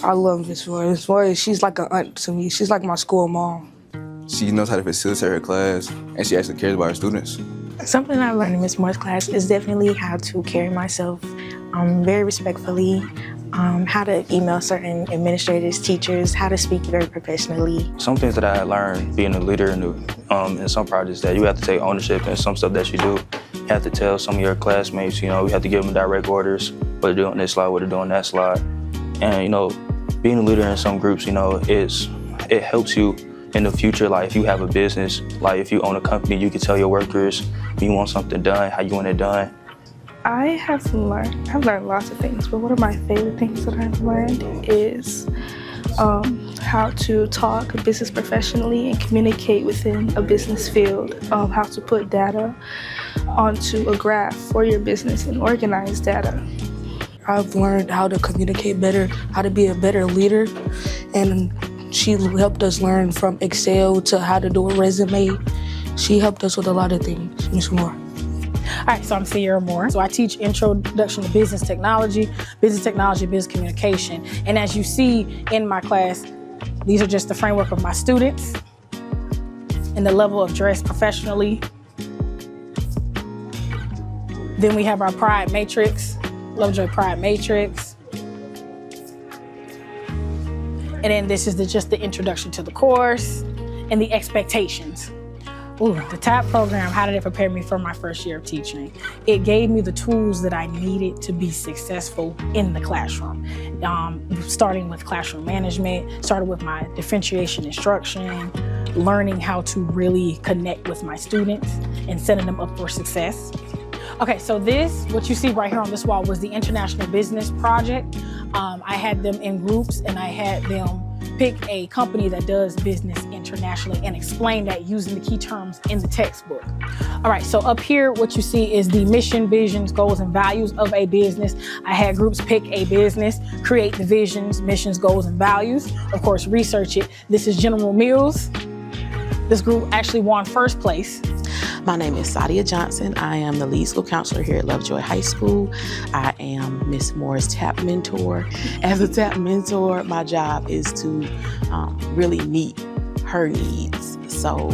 I love Miss Moore. Miss Moore, she's like an aunt to me. She's like my school mom. She knows how to facilitate her class, and she actually cares about her students. Something I've learned in Miss Moore's class is definitely how to carry myself very respectfully, how to email certain administrators, teachers, how to speak very professionally. Some things that I learned being a leader in some projects that you have to take ownership in some stuff that you do. You have to tell some of your classmates, you have to give them direct orders, what to do on this slide, what to do on that slide. And, being a leader in some groups, it helps you in the future. Like if you have a business, like if you own a company, you can tell your workers if you want something done, how you want it done. I've learned lots of things, but one of my favorite things that I've learned is how to talk business professionally and communicate within a business field, how to put data onto a graph for your business and organize data. I've learned how to communicate better, how to be a better leader, and she helped us learn from Excel to how to do a resume. She helped us with a lot of things, Ms. Moore. All right, so I'm Cieria Moore. So I teach Introduction to Business Technology, Business Communication. And as you see in my class, these are just the framework of my students and the level of dress professionally. Then we have our Pride Matrix, Lovejoy Pride Matrix. And then this is just the introduction to the course and the expectations. Ooh, the TAPP program, how did it prepare me for my first year of teaching? It gave me the tools that I needed to be successful in the classroom. Starting with classroom management, started with my differentiation instruction, learning how to really connect with my students and setting them up for success. Okay, so what you see right here on this wall was the International Business Project. I had them in groups and I had them pick a company that does business internationally and explain that using the key terms in the textbook. All right, so up here, what you see is the mission, visions, goals, and values of a business. I had groups pick a business, create the visions, missions, goals, and values. Of course, research it. This is General Mills. This group actually won first place. My name is Sadia Johnson. I am the lead school counselor here at Lovejoy High School. I am Miss Moore's TAPP mentor. As a TAPP mentor, my job is to really meet her needs. So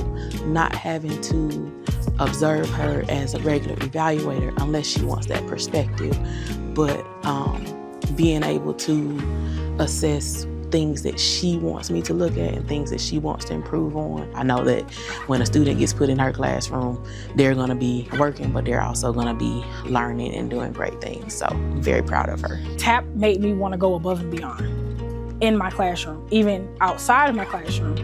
not having to observe her as a regular evaluator unless she wants that perspective, but being able to assess things that she wants me to look at and things that she wants to improve on. I know that when a student gets put in her classroom, they're gonna be working, but they're also gonna be learning and doing great things. So I'm very proud of her. TAPP made me wanna go above and beyond in my classroom, even outside of my classroom,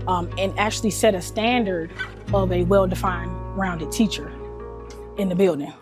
and actually set a standard of a well-defined, rounded teacher in the building.